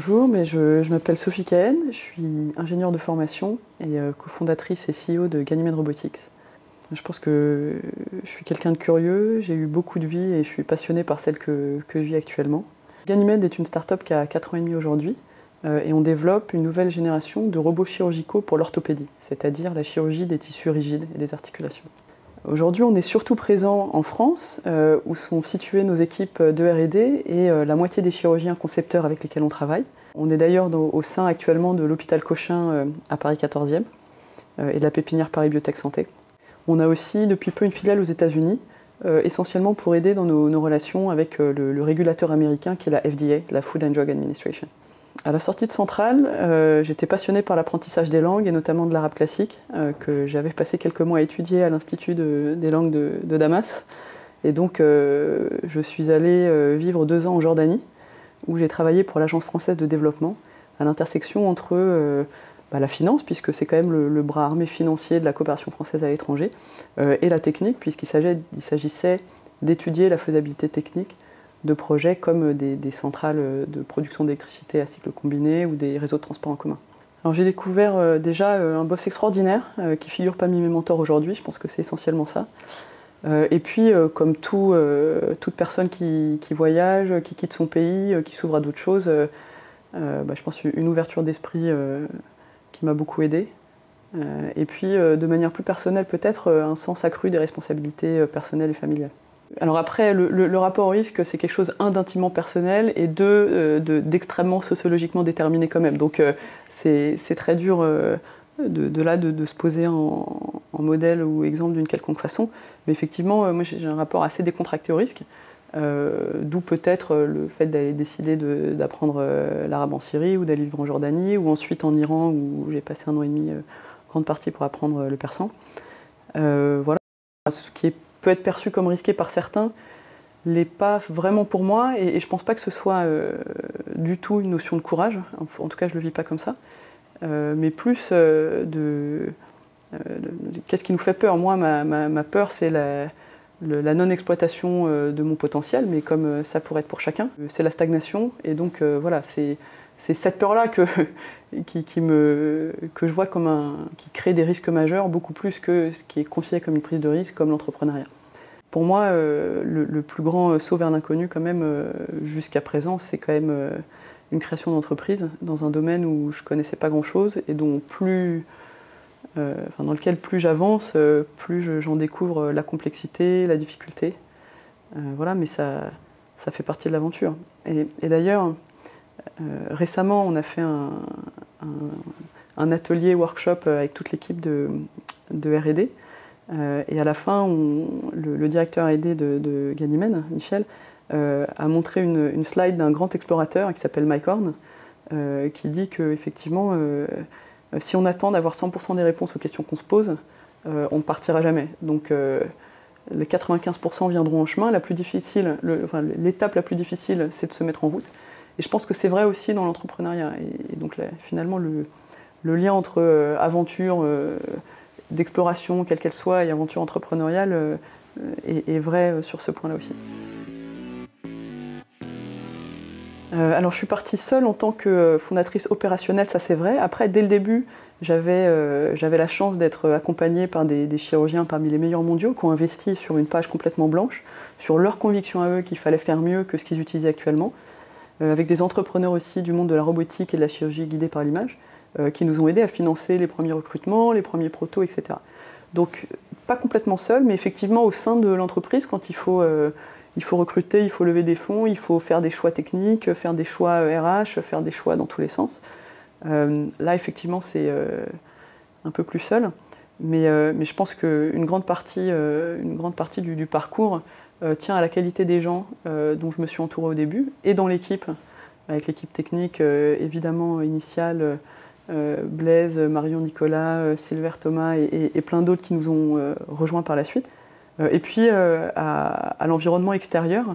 Bonjour, mais je m'appelle Sophie Cahen, je suis ingénieure de formation et cofondatrice et CEO de Ganymede Robotics. Je pense que je suis quelqu'un de curieux, j'ai eu beaucoup de vie et je suis passionnée par celle que je vis actuellement. Ganymede est une start-up qui a 4 ans et demi aujourd'hui et on développe une nouvelle génération de robots chirurgicaux pour l'orthopédie, c'est-à-dire la chirurgie des tissus rigides et des articulations. Aujourd'hui, on est surtout présent en France, où sont situées nos équipes de R&D et la moitié des chirurgiens concepteurs avec lesquels on travaille. On est d'ailleurs au sein actuellement de l'hôpital Cochin à Paris 14e et de la pépinière Paris Biotech Santé. On a aussi depuis peu une filiale aux États-Unis, essentiellement pour aider dans nos relations avec le régulateur américain qui est la FDA, la Food and Drug Administration. À la sortie de Centrale, j'étais passionnée par l'apprentissage des langues et notamment de l'arabe classique, que j'avais passé quelques mois à étudier à l'Institut des langues de Damas. Et donc je suis allée vivre 2 ans en Jordanie, où j'ai travaillé pour l'Agence française de développement, à l'intersection entre la finance, puisque c'est quand même le bras armé financier de la coopération française à l'étranger, et la technique, puisqu'il s'agissait d'étudier la faisabilité technique de projets comme des centrales de production d'électricité à cycle combiné ou des réseaux de transport en commun. Alors j'ai découvert déjà un boss extraordinaire qui figure parmi mes mentors aujourd'hui, je pense que c'est essentiellement ça. Et puis comme toute personne qui voyage, qui quitte son pays, qui s'ouvre à d'autres choses, je pense une ouverture d'esprit qui m'a beaucoup aidée. Et puis de manière plus personnelle peut-être un sens accru des responsabilités personnelles et familiales. Alors après, le rapport au risque, c'est quelque chose, d'intimement personnel et d'extrêmement sociologiququement déterminé quand même. Donc c'est très dur de se poser en modèle ou exemple d'une quelconque façon. Mais effectivement, moi j'ai un rapport assez décontracté au risque, d'où peut-être le fait d'aller décider d'apprendre l'arabe en Syrie ou d'aller vivre en Jordanie ou ensuite en Iran où j'ai passé 1 an et demi, grande partie pour apprendre le persan. Voilà, ce qui peut être perçu comme risqué par certains, l'est pas vraiment pour moi, et je pense pas que ce soit du tout une notion de courage, en tout cas je le vis pas comme ça, mais plus qu'est-ce qui nous fait peur. Moi, ma peur, c'est la non-exploitation de mon potentiel, mais comme ça pourrait être pour chacun, c'est la stagnation, et donc voilà, c'est cette peur-là que je vois qui crée des risques majeurs, beaucoup plus que ce qui est considéré comme une prise de risque, comme l'entrepreneuriat. Pour moi, le plus grand saut vers l'inconnu, quand même, jusqu'à présent, c'est quand même une création d'entreprise dans un domaine où je ne connaissais pas grand-chose et dans lequel plus j'avance, plus j'en découvre la complexité, la difficulté. Voilà, mais ça fait partie de l'aventure. Et d'ailleurs, récemment, on a fait un atelier workshop avec toute l'équipe de R&D. Et à la fin, le directeur R&D de Ganymede, Michel, a montré une slide d'un grand explorateur qui s'appelle Mike Horn, qui dit qu'effectivement, si on attend d'avoir 100% des réponses aux questions qu'on se pose, on ne partira jamais. Donc les 95% viendront en chemin. L'étape la plus difficile, c'est de se mettre en route. Et je pense que c'est vrai aussi dans l'entrepreneuriat. Et donc là, finalement, le lien entre aventure d'exploration, quelle qu'elle soit, et aventure entrepreneuriale est vrai sur ce point-là aussi. Alors je suis partie seule en tant que fondatrice opérationnelle, ça c'est vrai. Après, dès le début, j'avais la chance d'être accompagnée par des chirurgiens parmi les meilleurs mondiaux qui ont investi sur une page complètement blanche, sur leur conviction à eux qu'il fallait faire mieux que ce qu'ils utilisaient actuellement, avec des entrepreneurs aussi du monde de la robotique et de la chirurgie guidée par l'image, qui nous ont aidés à financer les premiers recrutements, les premiers protos, etc. Donc pas complètement seul, mais effectivement au sein de l'entreprise, quand il faut recruter, il faut lever des fonds, il faut faire des choix techniques, faire des choix RH, faire des choix dans tous les sens. Là effectivement c'est un peu plus seul, mais je pense qu'une grande partie du parcours tient à la qualité des gens dont je me suis entourée au début, et dans l'équipe, avec l'équipe technique évidemment initiale, Blaise, Marion, Nicolas, Silver, Thomas et plein d'autres qui nous ont rejoints par la suite. Et puis à l'environnement extérieur,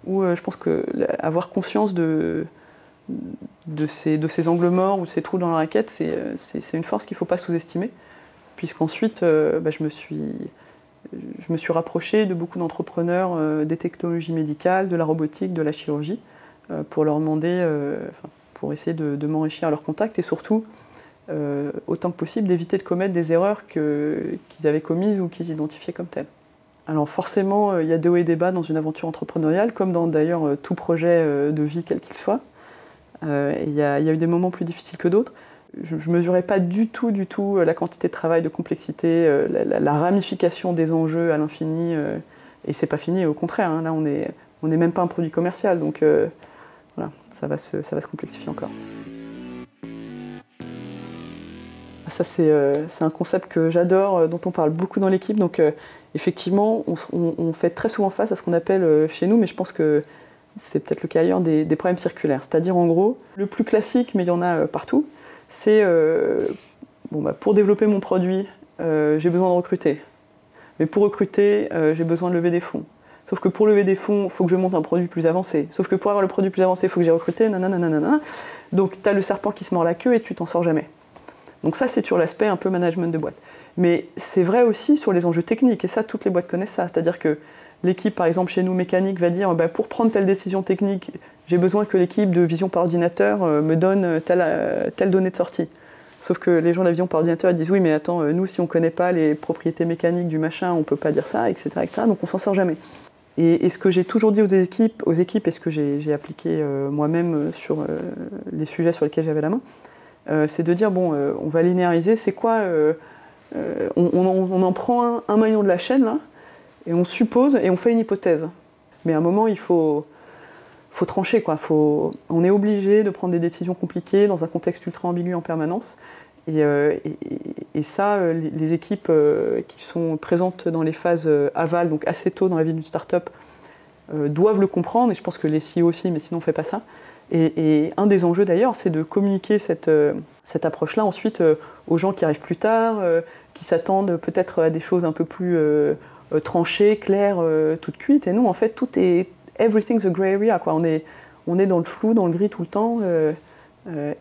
où je pense qu'avoir conscience de ces angles morts ou de ces trous dans la raquette, c'est une force qu'il ne faut pas sous-estimer, puisqu'ensuite je me suis rapprochée de beaucoup d'entrepreneurs des technologies médicales, de la robotique, de la chirurgie, pour leur demander, pour essayer de m'enrichir à leur contact et surtout, autant que possible, d'éviter de commettre des erreurs qu'ils avaient commises ou qu'ils identifiaient comme telles. Alors forcément, il y a des hauts et des bas dans une aventure entrepreneuriale, comme dans d'ailleurs tout projet de vie quel qu'il soit. Il y a eu des moments plus difficiles que d'autres. Je ne mesurais pas du tout la quantité de travail, de complexité, la ramification des enjeux à l'infini. Et c'est pas fini, au contraire, hein, là on n'est même pas un produit commercial, donc voilà, ça va se complexifier encore. Ça c'est un concept que j'adore, dont on parle beaucoup dans l'équipe, donc effectivement on fait très souvent face à ce qu'on appelle chez nous, mais je pense que c'est peut-être le cas ailleurs, des problèmes circulaires. C'est-à-dire en gros, le plus classique, mais il y en a partout, c'est pour développer mon produit, j'ai besoin de recruter. Mais pour recruter, j'ai besoin de lever des fonds. Sauf que pour lever des fonds, il faut que je monte un produit plus avancé. Sauf que pour avoir le produit plus avancé, il faut que j'ai recruté, nanana. Donc tu as le serpent qui se mord la queue et tu t'en sors jamais. Donc ça, c'est sur l'aspect un peu management de boîte. Mais c'est vrai aussi sur les enjeux techniques, et ça, toutes les boîtes connaissent ça. C'est-à-dire que l'équipe, par exemple, chez nous, mécanique, va dire pour prendre telle décision technique, j'ai besoin que l'équipe de vision par ordinateur me donne telle donnée de sortie. Sauf que les gens de la vision par ordinateur disent oui, mais attends, nous, si on ne connaît pas les propriétés mécaniques du machin, on ne peut pas dire ça, etc. Donc on s'en sort jamais. Et ce que j'ai toujours dit aux équipes et ce que j'ai appliqué moi-même sur les sujets sur lesquels j'avais la main, c'est de dire on va linéariser, c'est quoi on en prend un maillon de la chaîne, là, et on suppose, et on fait une hypothèse. Mais à un moment, il faut trancher, quoi. On est obligé de prendre des décisions compliquées dans un contexte ultra ambigu en permanence. Et ça, les équipes qui sont présentes dans les phases aval, donc assez tôt dans la vie d'une start-up, doivent le comprendre, et je pense que les CEO aussi, mais sinon on ne fait pas ça. Et un des enjeux d'ailleurs, c'est de communiquer cette approche-là ensuite aux gens qui arrivent plus tard, qui s'attendent peut-être à des choses un peu plus tranchées, claires, toutes cuites. Et nous, en fait, tout est everything's a grey area, quoi. On est dans le flou, dans le gris tout le temps,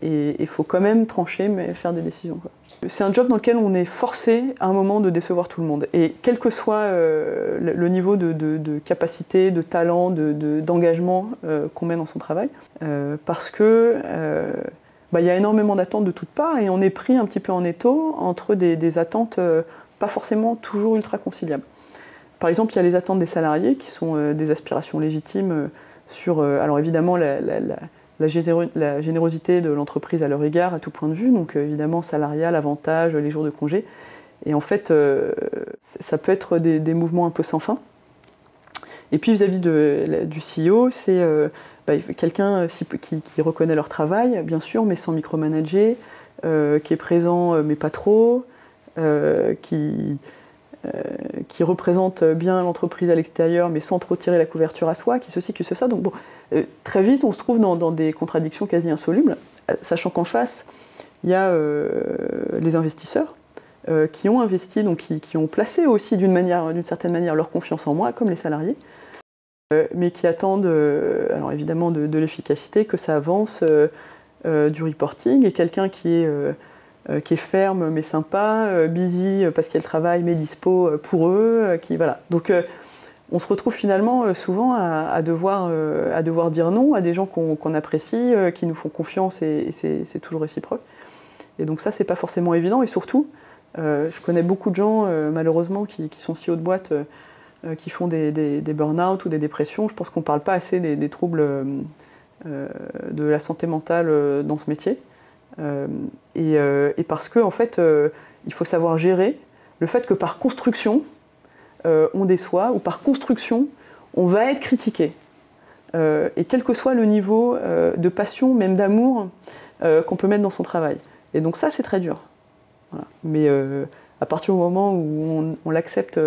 et il faut quand même trancher, mais faire des décisions, quoi. C'est un job dans lequel on est forcé à un moment de décevoir tout le monde. Et quel que soit le niveau de capacité, de talent, d'engagement qu'on met dans son travail, parce que y a énormément d'attentes de toutes parts et on est pris un petit peu en étau entre des attentes pas forcément toujours ultra conciliables. Par exemple, il y a les attentes des salariés qui sont des aspirations légitimes sur, alors évidemment, la générosité de l'entreprise à leur égard, à tout point de vue, donc évidemment salarial, avantage, les jours de congé. Et en fait, ça peut être des mouvements un peu sans fin. Et puis vis-à-vis du CEO, c'est quelqu'un qui reconnaît leur travail, bien sûr, mais sans micromanager, qui est présent, mais pas trop, qui représente bien l'entreprise à l'extérieur, mais sans trop tirer la couverture à soi, qui ceci, qui ça. Donc bon, très vite, on se trouve dans des contradictions quasi insolubles, sachant qu'en face, il y a les investisseurs qui ont investi, donc qui ont placé aussi d'une certaine manière leur confiance en moi, comme les salariés, mais qui attendent, alors évidemment de l'efficacité, que ça avance, du reporting, et quelqu'un qui est ferme mais sympa, busy parce qu'il y a le travail mais dispo pour eux, voilà. Donc on se retrouve finalement souvent à devoir dire non à des gens qu'on apprécie, qui nous font confiance, et c'est toujours réciproque. Et donc ça, c'est pas forcément évident, et surtout, je connais beaucoup de gens, malheureusement, qui sont CEO de boîte, qui font des burn-out ou des dépressions. Je pense qu'on parle pas assez des troubles de la santé mentale dans ce métier. Et parce que, en fait, il faut savoir gérer le fait que par construction, on déçoit, ou par construction, on va être critiqué. Et quel que soit le niveau de passion, même d'amour, qu'on peut mettre dans son travail. Et donc ça, c'est très dur. Voilà. Mais à partir du moment où on l'accepte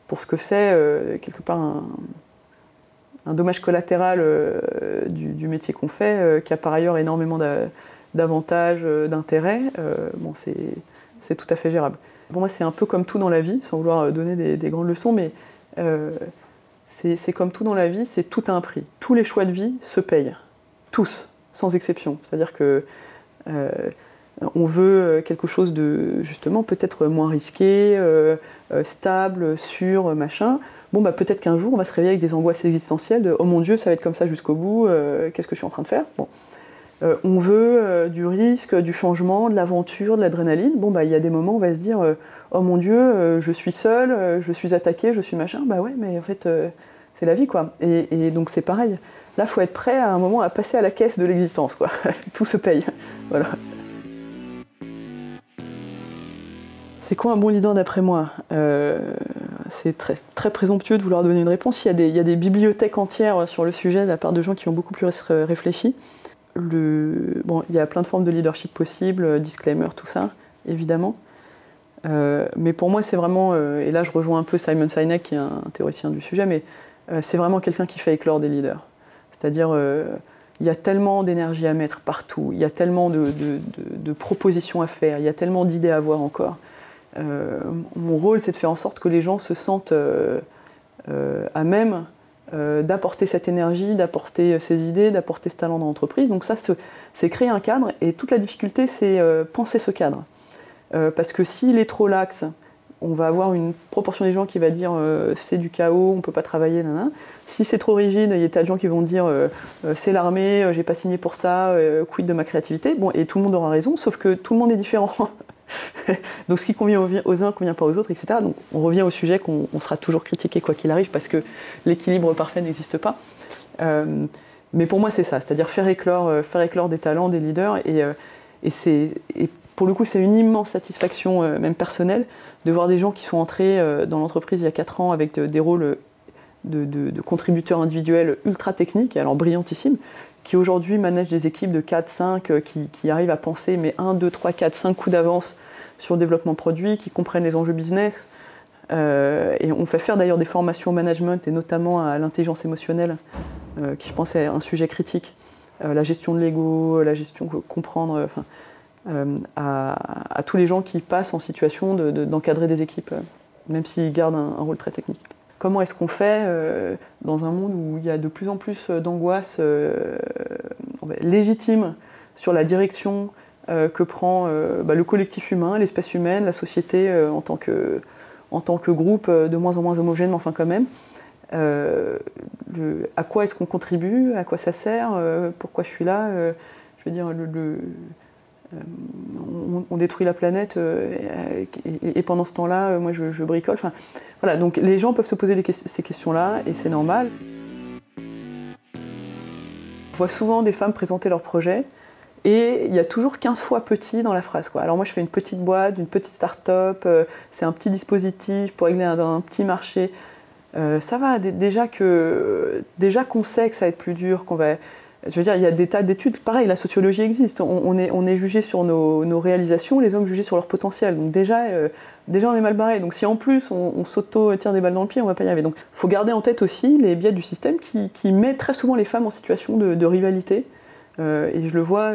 pour ce que c'est, quelque part un dommage collatéral du métier qu'on fait, qui a par ailleurs énormément d'avantages, d'intérêts, c'est tout à fait gérable. Pour moi, c'est un peu comme tout dans la vie, sans vouloir donner des grandes leçons, mais c'est comme tout dans la vie, c'est tout à un prix. Tous les choix de vie se payent, tous, sans exception. C'est-à-dire que on veut quelque chose de, justement, peut-être moins risqué, stable, sûr, machin. Bon, peut-être qu'un jour, on va se réveiller avec des angoisses existentielles de « Oh mon Dieu, ça va être comme ça jusqu'au bout, qu'est-ce que je suis en train de faire ?» Bon. On veut du risque, du changement, de l'aventure, de l'adrénaline. Bon, bah, il y a des moments où on va se dire oh mon Dieu, je suis seul, je suis attaqué, je suis machin. Bah ouais, mais en fait, c'est la vie, quoi. Et donc c'est pareil. Là, il faut être prêt à un moment à passer à la caisse de l'existence, quoi. Tout se paye. Voilà. C'est quoi un bon leader d'après moi? C'est très, très présomptueux de vouloir donner une réponse. Il y a des bibliothèques entières sur le sujet de la part de gens qui ont beaucoup plus réfléchi. Bon, il y a plein de formes de leadership possibles, disclaimer, tout ça, évidemment. Mais pour moi, c'est vraiment, et là je rejoins un peu Simon Sinek, qui est un théoricien du sujet, mais c'est vraiment quelqu'un qui fait éclore des leaders. C'est-à-dire, il y a tellement d'énergie à mettre partout, il y a tellement de propositions à faire, il y a tellement d'idées à avoir encore. Mon rôle, c'est de faire en sorte que les gens se sentent à même d'apporter cette énergie, d'apporter ces idées, d'apporter ce talent dans l'entreprise. Donc ça, c'est créer un cadre, et toute la difficulté, c'est penser ce cadre. Parce que s'il est trop laxe, on va avoir une proportion des gens qui va dire c'est du chaos, on ne peut pas travailler, nanana. Si c'est trop rigide, il y a tas de gens qui vont dire c'est l'armée, j'ai pas signé pour ça, quid de ma créativité. Bon, et tout le monde aura raison, sauf que tout le monde est différent. Donc ce qui convient aux uns ne convient pas aux autres, etc. Donc on revient au sujet qu'on sera toujours critiqué quoi qu'il arrive, parce que l'équilibre parfait n'existe pas. Mais pour moi c'est ça, c'est-à-dire faire éclore des talents, des leaders, et pour le coup c'est une immense satisfaction, même personnelle, de voir des gens qui sont entrés dans l'entreprise il y a 4 ans avec des rôles de contributeurs individuels ultra techniques, alors brillantissimes, qui aujourd'hui managent des équipes de 4, 5, qui arrivent à penser mais 1, 2, 3, 4, 5 coups d'avance sur le développement produit, qui comprennent les enjeux business. Et on fait faire d'ailleurs des formations au management, et notamment à l'intelligence émotionnelle, qui je pense est un sujet critique. La gestion de l'ego, la gestion comprendre, à tous les gens qui passent en situation d'encadrer des équipes, même s'ils gardent un rôle très technique. Comment est-ce qu'on fait dans un monde où il y a de plus en plus d'angoisse légitime sur la direction que prend le collectif humain, l'espèce humaine, la société en tant que groupe de moins en moins homogène, mais enfin quand même. À quoi est-ce qu'on contribue? À quoi ça sert? Pourquoi je suis là? Je veux dire, on détruit la planète et pendant ce temps-là, moi je bricole. Enfin, voilà, donc les gens peuvent se poser ces questions-là, et c'est normal. On voit souvent des femmes présenter leurs projets, et il y a toujours 15 fois petit dans la phrase, quoi. Alors moi je fais une petite boîte, une petite start-up, c'est un petit dispositif pour régler un petit marché. Ça va, déjà qu'on sait que ça va être plus dur, qu'on va... Je veux dire, il y a des tas d'études, pareil, la sociologie existe, on est jugé sur nos réalisations, les hommes jugés sur leur potentiel. Donc déjà on est mal barré. Donc si en plus on s'auto-tire des balles dans le pied, on va pas y arriver. Donc il faut garder en tête aussi les biais du système qui met très souvent les femmes en situation de rivalité. Et je le vois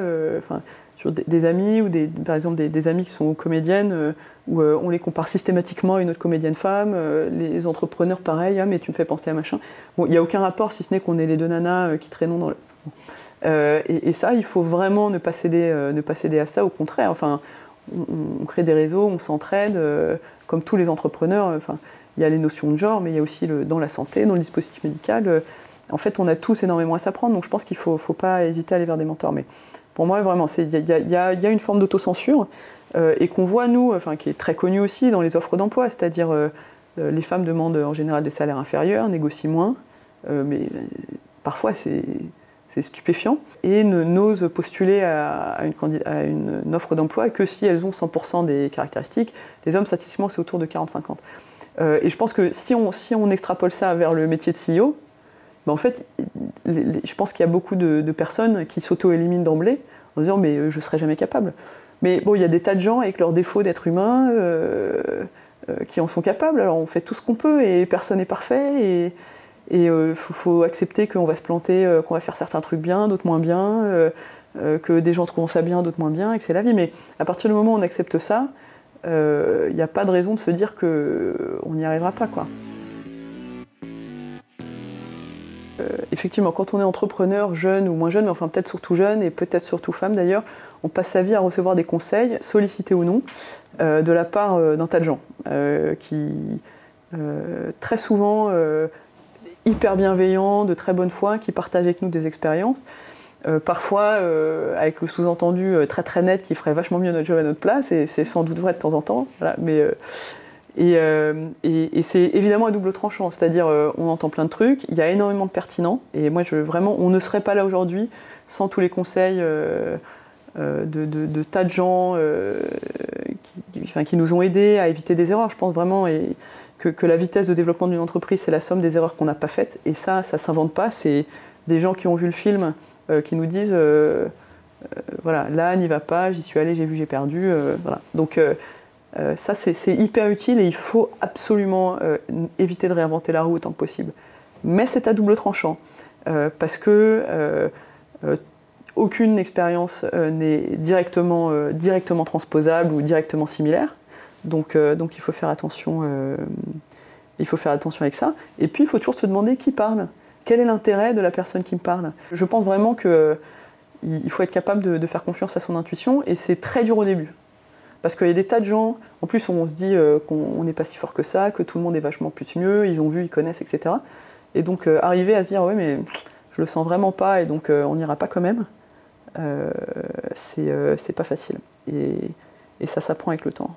sur des amis, ou par exemple des amis qui sont comédiennes, où on les compare systématiquement à une autre comédienne femme, les entrepreneurs pareil, ah mais tu me fais penser à machin. Bon, il n'y a aucun rapport, si ce n'est qu'on est les deux nanas qui traînons dans le... Et ça, il faut vraiment ne pas céder à ça, au contraire. Enfin, on crée des réseaux, on s'entraide, comme tous les entrepreneurs. Enfin, il y a les notions de genre, mais il y a aussi dans la santé, dans le dispositif médical. En fait, on a tous énormément à s'apprendre, donc je pense qu'il ne faut pas hésiter à aller vers des mentors. Mais pour moi, vraiment, il y a une forme d'autocensure, et qu'on voit, nous, qui est très connue aussi dans les offres d'emploi, c'est-à-dire les femmes demandent en général des salaires inférieurs, négocient moins, mais parfois c'est stupéfiant, et n'osent postuler à une offre d'emploi que si elles ont 100% des caractéristiques. Les hommes, statistiquement, c'est autour de 40-50. Et je pense que si on extrapole ça vers le métier de CEO, ben en fait, je pense qu'il y a beaucoup de personnes qui s'auto-éliminent d'emblée en disant « mais je ne serai jamais capable ». Mais bon, il y a des tas de gens avec leur défaut d'être humain qui en sont capables. Alors on fait tout ce qu'on peut, et personne n'est parfait, et faut accepter qu'on va se planter, qu'on va faire certains trucs bien, d'autres moins bien, que des gens trouvent ça bien, d'autres moins bien, et que c'est la vie. Mais à partir du moment où on accepte ça, il n'y a pas de raison de se dire qu'on n'y arrivera pas, quoi. Effectivement, quand on est entrepreneur, jeune ou moins jeune, mais enfin peut-être surtout jeune, et peut-être surtout femme d'ailleurs, on passe sa vie à recevoir des conseils, sollicités ou non, de la part d'un tas de gens, qui très souvent hyper bienveillants, de très bonne foi, qui partagent avec nous des expériences. Parfois, avec le sous-entendu très très net qui ferait vachement mieux notre job à notre place, et c'est sans doute vrai de temps en temps. Voilà, et c'est évidemment à double tranchant, c'est-à-dire on entend plein de trucs, il y a énormément de pertinents, et moi vraiment, on ne serait pas là aujourd'hui sans tous les conseils de tas de gens qui nous ont aidés à éviter des erreurs. Je pense vraiment que la vitesse de développement d'une entreprise, c'est la somme des erreurs qu'on n'a pas faites, et ça s'invente pas, c'est des gens qui ont vu le film qui nous disent voilà, là, n'y va pas, j'y suis allé, j'ai vu, j'ai perdu. Voilà. Donc ça, c'est hyper utile, et il faut absolument éviter de réinventer la roue autant que possible. Mais c'est à double tranchant, parce que aucune expérience n'est directement transposable ou directement similaire. Donc il faut faire attention. Il faut faire attention avec ça. Et puis il faut toujours se demander qui parle. Quel est l'intérêt de la personne qui me parle? Je pense vraiment qu'il faut être capable de faire confiance à son intuition, et c'est très dur au début. Parce qu'il y a des tas de gens, en plus on se dit qu'on n'est pas si fort que ça, que tout le monde est vachement plus mieux, ils ont vu, ils connaissent, etc. Et donc arriver à se dire ouais mais je le sens vraiment pas, et donc on n'ira pas quand même, c'est pas facile. Et ça s'apprend avec le temps.